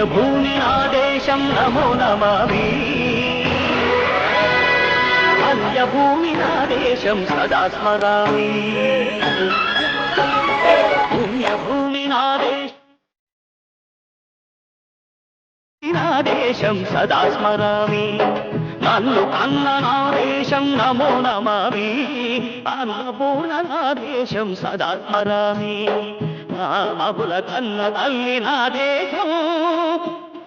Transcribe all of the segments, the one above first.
పుణ్యభూమి ఆదేశం నమో నమామి అన్యభూమి నాదేశం సదా స్మరామి పుణ్యభూమి నాదేశం సదా స్మరామి నన్ను కన్న నాదేశం నమో నమామి అన్నపూర్ణ నాదేశం సదా స్మరామి మగుల కన్న తల్లి నాదేశం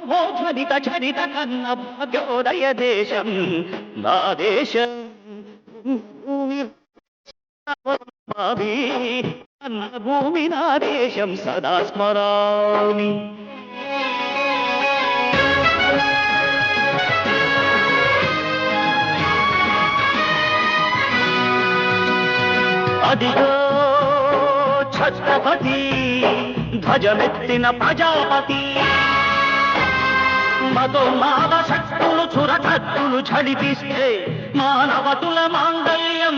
ఓ చరిత చరిత కన్న భాగ్యోదయ దేశం నా దేశం అన్న భూమి నా దేశం సదా స్మరామి అదిగో ఛత్రపతి ధ్వజమెత్తిన ప్రజాపతి మతోన్మాద శక్తులు చురకత్తులు ఝడిపిస్తే మానవతుల మాంగళ్యం